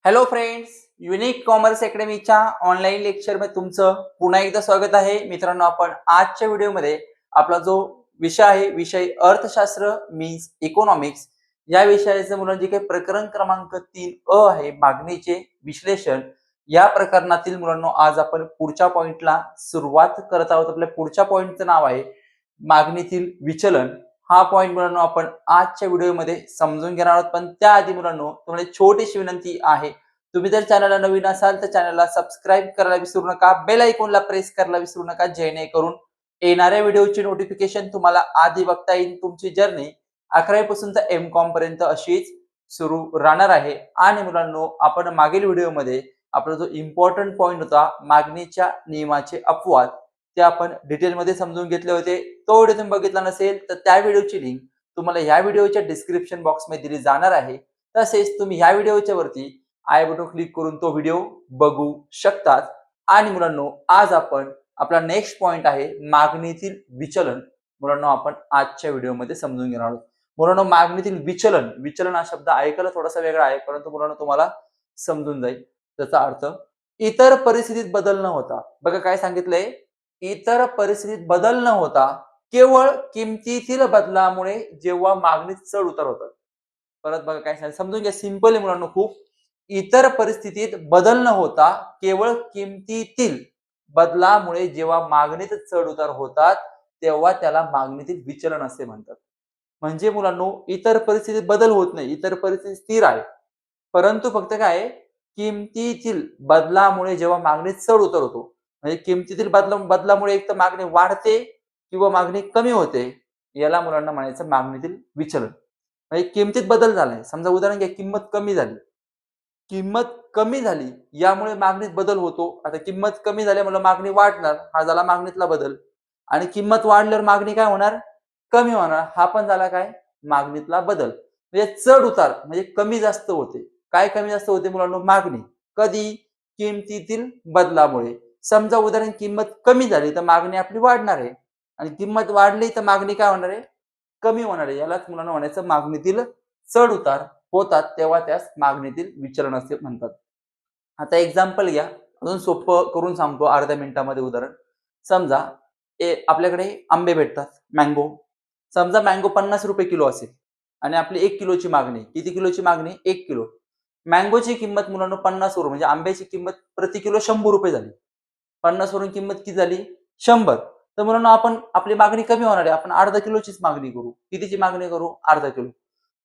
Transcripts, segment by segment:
Hello friends, unique commerce अकॅडमीच्या online लेक्चरमध्ये तुमचं पुन्हा एकदा स्वागत आहे. मित्रांनो, आपण आजच्या व्हिडिओमध्ये आपला जो विषय आहे, विषय अर्थशास्त्र मीन्स इकॉनॉमिक्स, या विषयाचं मुलं जे काही प्रकरण क्रमांक 3 आहे, मागणीचे विश्लेषण, या प्रकरणातील मुलांनो आज आपण पुढच्या पॉइंटला सुरुवात करत आहोत. आपल्या पुढच्या पॉइंटचं नाव आहे मागणीतील विचलन. हा पॉइंट मुलांनो आपण आजच्या व्हिडिओमध्ये समजून घेणार आहोत. पण त्याआधी मुलांनो, तुम्हाला एक छोटीशी विनंती आहे. तुम्ही जर चॅनलला नवीन असाल तर चॅनलला सबस्क्राईब करायला विसरू नका, बेल आयकॉनला प्रेस करायला विसरू नका, जेणेकरून येणाऱ्या व्हिडिओची नोटिफिकेशन तुम्हाला आधी बघता येईल. तुमची जर्नी 11वी पासून तर एम.कॉम पर्यंत अशीच सुरू राहणार आहे. आणि मुलांनो, आपण मागील व्हिडिओमध्ये आपला जो इम्पॉर्टंट पॉइंट होता मागणीच्या नियमाचे अपवाद, ते आपण डिटेलमध्ये समजून घेतले होते. तो व्हिडिओ तुम्ही बघितला नसेल तर त्या व्हिडिओची लिंक तुम्हाला ह्या व्हिडिओच्या डिस्क्रिप्शन बॉक्समध्ये दिली जाणार आहे. तसेच तुम्ही ह्या व्हिडिओच्या वरती आय बटन क्लिक करून तो व्हिडिओ बघू शकतात. आणि मुलांनो, आज आपण आपला नेक्स्ट पॉइंट आहे मागणीतील विचलन. मुलांनो, आपण आजच्या व्हिडिओमध्ये समजून घेणार आहोत. मुलांनो, मागणीतील विचलन, विचलन हा शब्द ऐकायला थोडासा वेगळा आहे, परंतु मुलांनो तुम्हाला समजून जाईल. त्याचा अर्थ इतर परिस्थितीत बदल न होता. बघा काय सांगितलंय, इतर परिस्थितीत बदल न होता केवळ किमतीतील बदलामुळे जेव्हा मागणीत चढ उतार होतात. परत बघा काय सांगितलं, समजून घ्या. सिंपल आहे मुलांनो खूप. इतर परिस्थितीत बदल न होता केवळ किमतीतील बदलामुळे जेव्हा मागणीत चढ उतार होतात तेव्हा त्याला मागणीतील विचलन असे म्हणतात. म्हणजे मुलांनो, इतर परिस्थितीत बदल होत नाही, इतर परिस्थिती स्थिर आहे, परंतु फक्त काय आहे, किमतीतील बदलामुळे जेव्हा मागणीत चढ उतार होतो, म्हणजे किमतीतील बदलामुळे एक तर मागणी वाढते किंवा मागणी कमी होते, याला मुलांना म्हणायचं मागणीतील विचलन. म्हणजे किमतीत बदल झालाय, समजा उदाहरण घ्या, किंमत कमी झाली, यामुळे मागणीत बदल होतो. आता किंमत कमी झाल्यामुळे मागणी वाढणार, हा झाला मागणीतला बदल. आणि किंमत वाढल्यावर मागणी काय होणार, कमी होणार, हा पण झाला काय, मागणीतला बदल. म्हणजे चढ उतार म्हणजे कमी जास्त होते. काय कमी जास्त होते मुलांनो, मागणी. कधी, किमतीतील बदलामुळे. समजा उदाहरण, किंमत कमी झाली तर मागणी आपली वाढणार आहे, आणि किंमत वाढली तर मागणी काय होणार आहे, कमी होणार आहे. यालाच मुलांना म्हणायचं मागणीतील चढ उतार होतात तेव्हा त्यास मागणीतील विचलन असे म्हणतात. आता एक्झाम्पल घ्या, अजून सोपं करून सांगतो अर्ध्या मिनिटामध्ये उदाहरण. समजा आपल्याकडे आंबे भेटतात, मँगो. समजा मँगो ₹50 किलो असेल आणि आपली 1 किलोची मागणी. किती किलोची मागणी, 1 किलो. मँगोची किंमत मुलांनो 50 वरून, म्हणजे आंब्याची किंमत प्रति किलो ₹100 झाली. 50 वरून किंमत किती झाली, 100. तर मुलांनो, आपण आपली मागणी कमी होणार आहे, आपण अर्धा किलोचीच मागणी करू. कितीची मागणी करू, अर्धा किलो.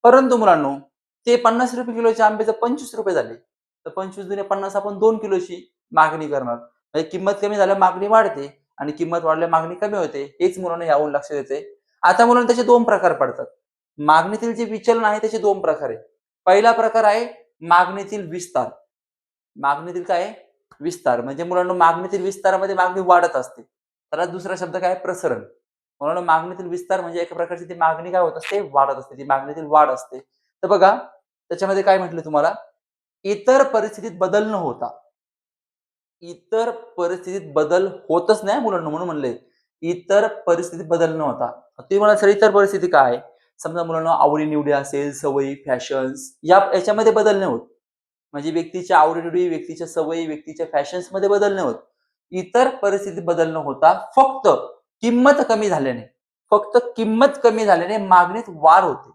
परंतु मुलांनो, ते ₹50 किलोच्या आंब्याचे ₹25 झाले. तर 25 दुने 50, आपण 2 किलोची मागणी करणार. म्हणजे किंमत कमी झाल्यावर मागणी वाढते आणि किंमत वाढल्यावर मागणी कमी होते. हेच मुलांनो यावरून लक्षात येते. आता मुलांनो, त्याचे 2 प्रकार पडतात. मागणीतील जे विचलन आहे त्याचे 2 प्रकार आहेत. पहिला प्रकार आहे मागणीतील विस्तार. मागणीतील काय आहे, विस्तार. म्हणजे मुलांनो, मागणीतील विस्तारामध्ये मागणी वाढत असते. त्याला दुसरा शब्द काय, प्रसरण. मुलांनो, मागणीतील विस्तार म्हणजे एका प्रकारची ती मागणी काय होत असते, वाढत असते. ती मागणीतील वाढ असते. तर बघा, त्याच्यामध्ये काय म्हटलं तुम्हाला, इतर परिस्थितीत बदल न होता. इतर परिस्थितीत बदल होतच नाही मुलांनो, म्हणून म्हणले इतर परिस्थितीत बदल न होता. तुम्ही म्हणाल सर, इतर परिस्थिती काय आहे? समजा मुलांनो, आवडी-निवडी असेल, सवयी, फॅशन्स, याच्यामध्ये बदल नाही होत. म्हणजे व्यक्तीच्या आवडी-निवडी, व्यक्तीच्या सवयी, व्यक्तीच्या फॅशन्समध्ये बदल नाही होत. इतर परिस्थितीत बदल न होता फक्त किंमत कमी झाल्याने, फक्त किंमत कमी झाल्याने मागणीत वाढ होते.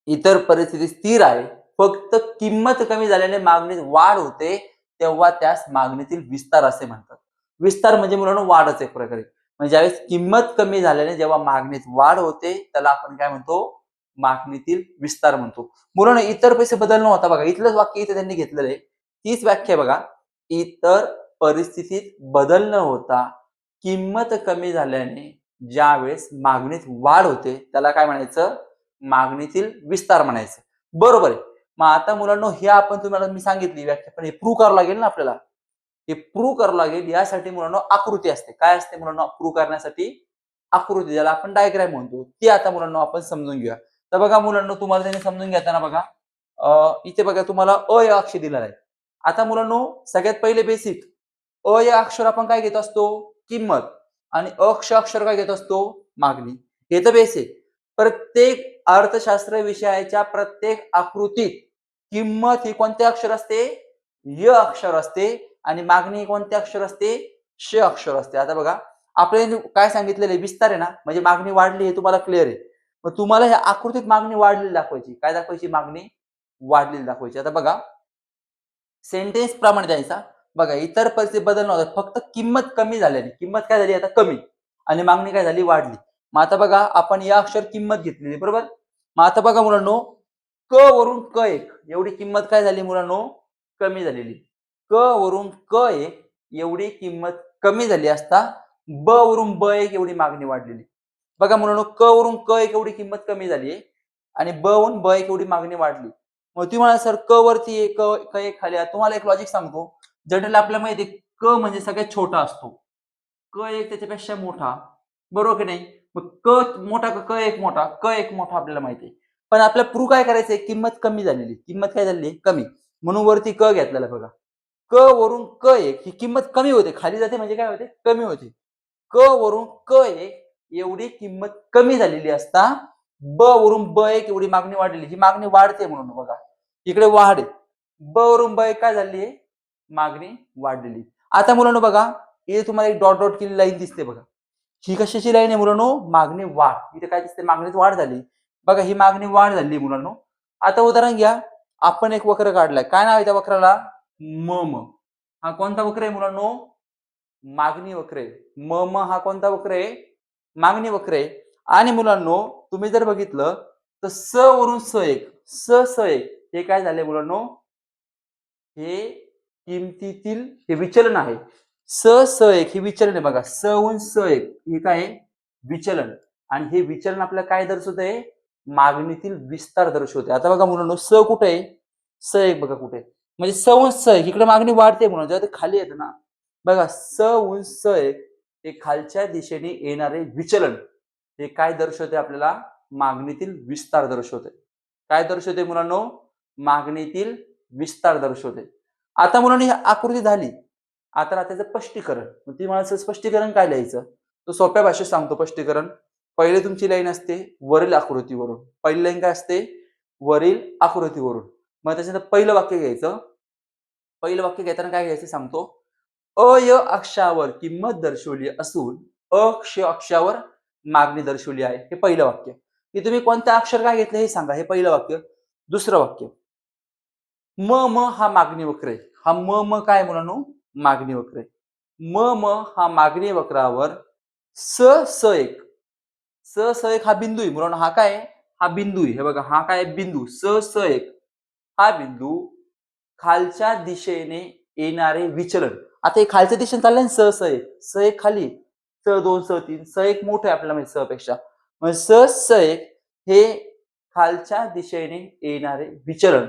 इतर परिस्थिती स्थिर आहे, फक्त किंमत कमी झाल्याने मागणीत वाढ होते, तेव्हा त्यास मागणीतील विस्तार असे म्हणतात. विस्तार म्हणजे मुलांनो वाढच एक प्रकारे. म्हणजे ज्यावेळेस किंमत कमी झाल्याने जेव्हा मागणीत वाढ होते, त्याला आपण काय म्हणतो, मागणीतील विस्तार म्हणतो. मुलांनो, इतर पैसे बदल न होता, बघा इथलंच वाक्य इथे त्यांनी घेतलेलं आहे. तीच व्याख्या आहे बघा. इतर परिस्थितीत बदल न होता किंमत कमी झाल्याने ज्यावेळेस मागणीत वाढ होते, त्याला काय म्हणायचं, मागणीतील विस्तार म्हणायचं. बरोबर आहे. मग आता मुलांनो, हे आपण तुम्हाला मी सांगितली व्याख्या, पण हे प्रूव्ह करावं लागेल ना आपल्याला. हे प्रूव्ह करावं लागेल. यासाठी मुलांनो आकृती असते. काय असते मुलांनो, प्रूव्ह करण्यासाठी आकृती, ज्याला आपण डायग्राम म्हणतो, ती आता मुलांनो आपण समजून घेऊया. तर बघा मुलांनो, तुम्हाला त्यांनी समजून घेताना बघा, इथे बघा तुम्हाला अ या अक्षर दिलेला आहे. आता मुलांनो, सगळ्यात पहिले बेसिक, अ या अक्षर आपण काय घेत असतो, किंमत, आणि अक्षर काय घेत असतो, मागणी. हे तर बेसिक. प्रत्येक अर्थशास्त्र विषयाच्या प्रत्येक आकृतीत किंमत ही कोणते अक्षर असते? य अक्षर असते आणि मागणी ही कोणते अक्षर असते? श अक्षर असते. आता बघा आपल्याला काय सांगितलेलं आहे विस्तार आहे ना म्हणजे मागणी वाढली हे तुम्हाला क्लिअर आहे. मग तुम्हाला ह्या आकृतीत मागणी वाढलेली दाखवायची. काय दाखवायची? मागणी वाढलेली दाखवायची. आता बघा सेंटेन्स प्रमाणे द्यायचा. बघा इतर परिस्थिती बदल नव्हता. फक्त किंमत कमी झाल्याने. किंमत काय झाली आता? कमी आणि मागणी काय झाली? वाढली. मग आता बघा आपण या अक्षर किंमत घेतलेली बरोबर? मग आता बघा मुलांनो क वरून क एक एवढी किंमत काय झाली मुलांनो? कमी झालेली. क वरून क एक एवढी किंमत कमी झाली असता ब वरून ब एक एवढी मागणी वाढलेली. बघा मुलांनो क वरून क एक एवढी किंमत कमी झाली आणि ब वरून ब एक एवढी मागणी वाढली. मग तुम्ही म्हणाल सर क वरती एक क एक खाली तुम्हाला एक लॉजिक सांगतो. जनरली आपल्याला माहिती आहे क म्हणजे सगळ्यात छोटा असतो. क एक त्याच्यापेक्षा मोठा. बरोबर की नाही? मग क मोठा क एक मोठा, क एक मोठा आपल्याला माहिती आहे. पण आपल्याला प्रूव्ह काय करायचंय? किंमत कमी झालेली. किंमत काय झालेली? कमी. म्हणून वरती क घेतलेला बघा. क वरून क एक ही किंमत कमी होते. खाली जाते म्हणजे काय होते? कमी होते. क वरून क एक एवढी किंमत कमी झालेली असता ब वरून ब एक एवढी मागणी वाढलेली. ही मागणी वाढते म्हणून बघा. इकडे वाढ आहे. ब वरून ब एक काय झाली आहे? मागणी वाढलेली. आता मुलांनो बघा इथे तुम्हाला एक डॉट डॉट केलेली लाईन दिसते बघा. ही कशाची लाईन आहे मुलांनो? मागणी वाढ. इथे काय दिसते? मागणीत वाढ झाली. बघा ही मागणी वाढ झाली मुलांनो. आता उदाहरण घ्या. आपण एक वक्र काढलाय. काय नाव आहे त्या वक्राला? म म. हा कोणता वक्र आहे मुलांनो? मागणी वक्र आहे. म म हा कोणता वक्र आहे? मागणी वक्र आहे. आणि मुलांनो तुम्ही जर बघितलं तर स वरून स एक स एक हे काय झाले मुलांनो? हे किमतीतील हे विचलन आहे. स एक हे विचलन आहे बघा. स वरून स एक हे काय आहे? विचलन. आणि हे विचलन आपल्याला काय दर्शवतंय? मागणीतील विस्तार दर्शवते. आता बघा मुलांनो स कुठे आहे? स एक बघा कुठे आहे? म्हणजे स वरून स एक इकडे मागणी वाढते म्हणून जेव्हा ते खाली येतं ना बघा स वरून स एक हे खालच्या दिशेने येणारे विचलन हे काय दर्शवते आपल्याला? मागणीतील विस्तार दर्शवते. काय दर्शवते मुलांनो? मागणीतील विस्तार दर्शवते. आता मुलांनी ही आकृती झाली. आता त्याचं स्पष्टीकरण. मग ती मला स्पष्टीकरण काय लिहायचं? तो सोप्या भाषेत सांगतो स्पष्टीकरण. पहिले तुमची लाईन असते वरील आकृतीवरून. पहिली लाईन काय असते? वरील आकृतीवरून. मग त्याच्यानंतर पहिलं वाक्य घ्यायचं. पहिलं वाक्य घेताना काय घ्यायचं सांगतो. अय अक्षावर किंमत दर्शवली असून अक्ष अक्षावर मागणी दर्शवली आहे. हे पहिलं वाक्य. की तुम्ही कोणतं अक्षर काय घेतलं हे सांगा. हे पहिलं वाक्य. दुसरं वाक्य. म म हा मागणी वक्र आहे. हा म काय मुलांनो? मागणी वक्र आहे. म हा मागणी वक्रावर स एक स एक हा बिंदू आहे मुलांनो. हा काय आहे? हा बिंदू आहे. हे बघा हा काय बिंदू स एक हा बिंदू खालच्या दिशेने येणारे विचलन. आता हे खालच्या दिशेने चाललंय ना एक. एक खाली. स2 स3 एक मोठं आहे आपल्याला माहिती पेक्षा. मग एक हे खालच्या दिशेने येणारे विचलन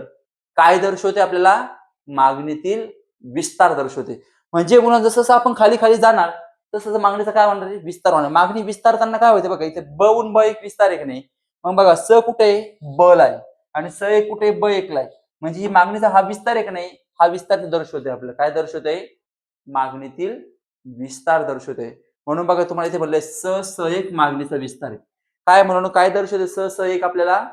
काय दर्शवते आपल्याला? मागणीतील विस्तार दर्शवते. म्हणजे मुलांनो जसं आपण खाली खाली जाणार तसं मागणीचा काय होणार आहे? विस्तार होणार. मागणी विस्तारताना काय होते बघा इथे ब वरून ब एक विस्तार आहे की नाही? मग बघा स कुठे आहे? ब ला आहे आणि स एक कुठे आहे? ब एक ला आहे. म्हणजे ही मागणीचा हा विस्तार आहे की नाही? हा विस्तार दर्शवते आपल्याला. काय दर्शवते? मागणीतील विस्तार दर्शवते. म्हणून बघा तुम्हाला इथे म्हणलंय स एक मागणीचा विस्तार आहे. काय म्हणून काय दर्शवते? स एक आपल्याला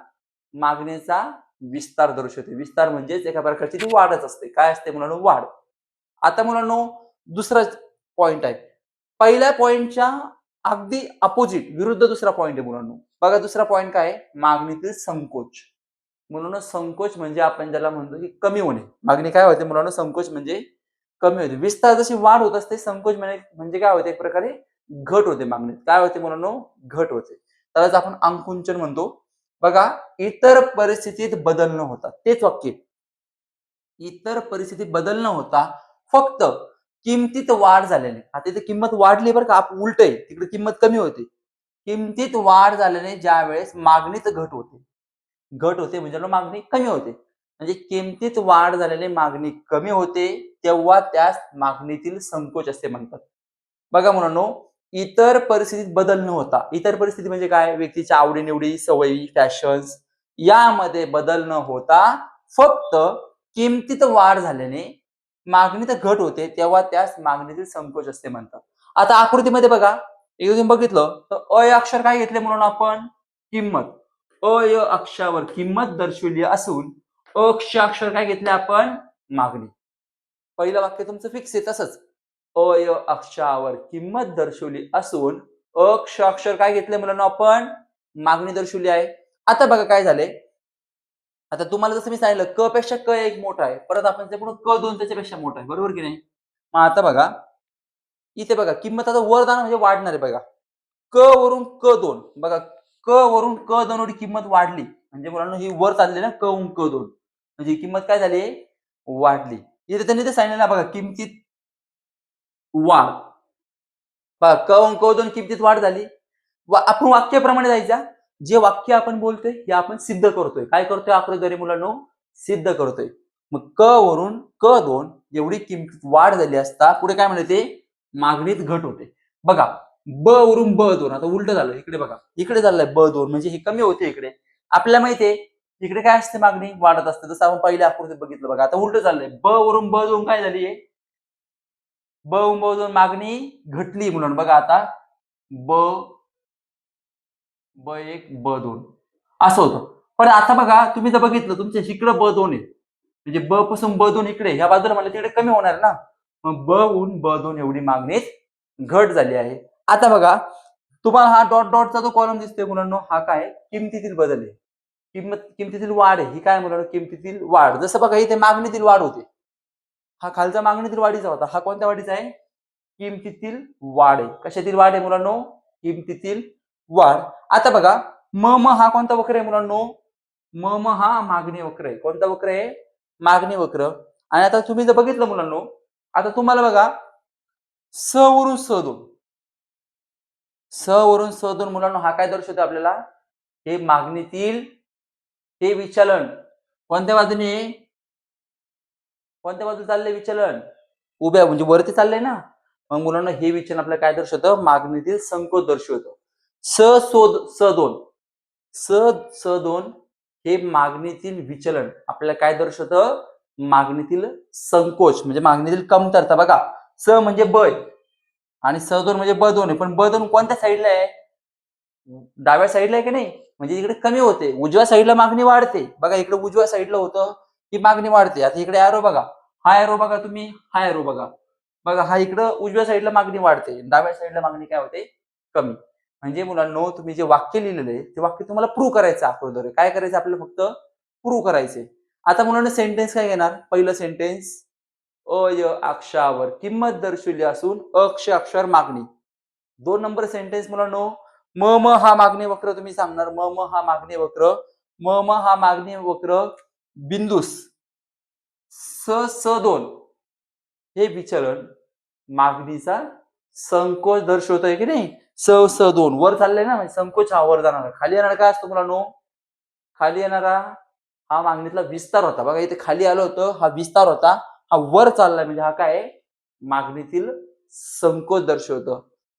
मागणीचा विस्तार दर्शवते. विस्तार म्हणजेच एका प्रकारची ती वाढच असते. काय असते मुलांनो? वाढ. आता मुलांनो दुसरा पॉइंट आहे. पहिल्या पॉइंटच्या अगदी अपोजिट विरुद्ध दुसरा पॉइंट आहे मुलांनो. बघा दुसरा पॉइंट काय आहे? मागणीतील संकोच. मुलांनो संकोच म्हणजे आपण ज्याला म्हणतो की कमी होणे. मागणी काय होते मुलांनो? संकोच म्हणजे कमी होते. विस्तार जशी वाढ होत असते संकोच म्हणजे काय होते? एक प्रकारे घट होते मागणीत. काय होते मुलांनो? घट होते. त्यालाच आपण आंकुंचन म्हणतो. बघा इतर परिस्थितीत बदल न होता. तेच वाक्य. इतर परिस्थितीत बदल न होता फक्त किमतीत वाढ झाल्याने. आता इथे किंमत वाढली बरं का उलट आहे. तिकडे किंमत कमी होती. किमतीत वाढ झाल्याने ज्या वेळेस मागणीत घट होते. घट होते म्हणजे मागणी कमी होते. म्हणजे किमतीत वाढ झाल्याने मागणी कमी होते तेव्हा त्यास मागणीतील संकोच असे म्हणतात. बघा मुलांनो इतर परिस्थितीत बदल न होता. इतर परिस्थिती म्हणजे काय? व्यक्तीच्या आवडीनिवडी, सवयी, फॅशन्स यामध्ये बदल न होता फक्त किमतीत वाढ झाल्याने मागणीत घट होते तेव्हा त्यास मागणीतील संकोच असे म्हणतात. आता आकृतीमध्ये बघा तुम्ही बघितलं तर अ अक्षर काय घेतले म्हणून आपण? किंमत. अ अक्षरावर किंमत दर्शवली असून अक्ष अक्षर काय घेतले आपण? मागणी. पहिलं वाक्य तुमचं फिक्स आहे तसंच. अ य अक्षरावर किंमत दर्शवली असून अक्ष अक्षर काय घेतले मुलांनो आपण? मागणी दर्शवली आहे. आता बघा काय झालंय, आता तुम्हाला जसं मी सांगितलं क पेक्षा क एक मोठा आहे. परत आपण त्याकडून क 2 त्याच्यापेक्षा मोठा आहे. बरोबर की नाही? मग आता बघा, इथे बघा किंमत आता वर जाणं म्हणजे वाढणार आहे बघा. क वरून क 2 बघा, क वरून क 2 एवढी किंमत वाढली. म्हणजे मुलांनो ही वर चालली ना क वरून क 2 म्हणजे ही किंमत काय झाली? वाढली. इथे त्यांनी ते सांगितलं ना बघा किमतीत वाढ. पहा क वरून क 2 किमतीत वाढ झाली. आपण वाक्याप्रमाणे जायचं. जे वाक्य आपण बोलतोय हे आपण सिद्ध करतोय. काय करतोय आकृतीद्वारे मुलांनो? सिद्ध करतोय. मग क वरून क 2 एवढी किंमतीत वाढ झाली असता पुढे काय म्हणाले ते? मागणीत घट होते. बघा ब वरून ब 2 आता उलटं झालं. इकडे बघा. इकडे चाललंय ब 2 म्हणजे हे कमी होते इकडे. आपल्याला माहिती आहे इकडे काय असते मागणी वाढत असते. जसं आपण पहिल्या आकृतीत बघितलं बघा. आता उलटं चाललंय. ब वरून ब 2 काय झाली? ब वरून ब 2 मागणी घटली मुलांनो. बघा आता ब ब1 ब2 असं होतं. पण आता बघा तुम्ही जर बघितलं तुमच्या इकडं ब2 आहे. म्हणजे ब पासून ब2 इकडे ह्या बाजूला म्हणलं तिकडे कमी होणार ना. मग ब वरून ब2 एवढी मागणीत घट झाली आहे. आता बघा तुम्हाला हा डॉट डॉटचा जो कॉलम दिसतोय मुलांनो हा काय? किमतीतील बदल आहे. किमतीतील वाढ आहे. ही काय मुलांनो? किमतीतील वाढ. जसं बघा इथे मागणीतील वाढ होते. हा खालचा मागणीतील वाढीचा होता. हा कोणत्या वाढीचा आहे? किमतीतील वाढ आहे. कशातील वाढ आहे मुलांनो? किमतीतील वाढ. आता बघा म हा कोणता वक्र आहे मुलांनो? म हा मागणी वक्र आहे. कोणता वक्र आहे? मागणी वक्र. आणि आता तुम्ही जर बघितलं मुलांनो, आता तुम्हाला बघा स वरून स2 स वरून स2 मुलांनो हा काय दर्शवतो आपल्याला? हे मागणीतील हे विचलन कोणत्या बाजूने कोणत्या बाजूला चाललंय विचलन? उभ्या म्हणजे वरती चाललंय ना. मग मुलांना हे विचलन आपल्याला काय दर्शवतं? मागणीतील संकोच दर्शवतं. स सोद स2 स स2 हे मागणीतील विचलन आपल्याला काय दर्शवतं? मागणीतील संकोच म्हणजे मागणीतील कमतरता. बघा स म्हणजे ब आणि स2 म्हणजे ब2 आहे. पण ब2 कोणत्या साईडला आहे? डाव्या साईडला आहे की नाही? म्हणजे इकडे कमी होते. उजव्या साईडला मागणी वाढते. बघा इकडे उजव्या साईडला होतं, ही मागणी वाढते. आता इकडे एरो बघा. हा एरो बघा तुम्ही, हा एरो बघा. बघा हा इकडं उजव्या साईडला मागणी वाढते. डाव्या साईडला मागणी काय होते? कमी. म्हणजे मुलांनो तुम्ही जे वाक्य लिहिलेलं आहे, ते वाक्य तुम्हाला प्रूव्ह करायचं आकृतीद्वारे. काय करायचं आपल्याला फक्त प्रूव्ह करायचंय. आता मुलांनो सेंटेन्स काय घेणार? पहिलं सेंटेन्स य अक्षरावर किंमत दर्शवली असून अक्ष अक्षर मागणी. 2 नंबर सेंटेन्स मुलांनो हा मागणी वक्र तुम्ही सांगणार. हा मागणी वक्र. हा मागणी वक्र बिंदूस स2 हे विचलन मागणीचा संकोच दर्शवतोय की नाही? स2 वर चाललंय ना म्हणजे संकोच हा वर जाणार. खाली येणार काय असतो मुलांनो? खाली येणारा हा मागणीतला विस्तार होता. बघा इथे खाली आलं होतं, हा विस्तार होता. हा वर चाललाय म्हणजे हा काय आहे? मागणीतील संकोच दर्शवतो.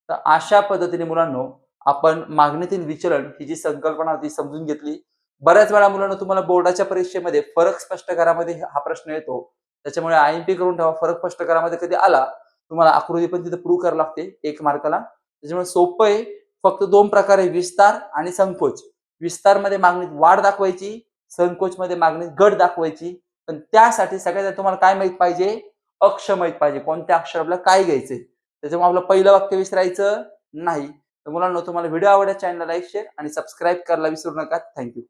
तर अशा पद्धतीने मुलांनो आपण मागणीतील विचलन ही जी संकल्पना होती समजून घेतली. बऱ्याच वेळा मुलांनो तुम्हाला बोर्डाच्या परीक्षेमध्ये फरक स्पष्ट करामध्ये हा प्रश्न येतो. त्याच्यामुळे आय-एम-पी करून ठेवा. फरक स्पष्ट करामध्ये कधी आला, तुम्हाला आकृती पण तिथे प्रूव्ह करावी लागते 1 मार्काला. त्याच्यामुळे सोपं आहे. फक्त 2 प्रकार आहे विस्तार आणि संकोच. विस्तारमध्ये मागणीत वाढ दाखवायची, संकोचमध्ये मागणीत घट दाखवायची. पण त्यासाठी सगळ्यात आधी तुम्हाला काय माहित पाहिजे? अक्ष माहित पाहिजे. कोणत्या अक्षर आपल्याला काय घ्यायचंय. त्याच्यामुळे आपलं पहिलं वाक्य विसरायचं नाही. तर मुलांनो तुम्हाला व्हिडिओ आवडल्यास चॅनलला लाईक, शेअर आणि सबस्क्राईब करायला विसरू नका. Thank you.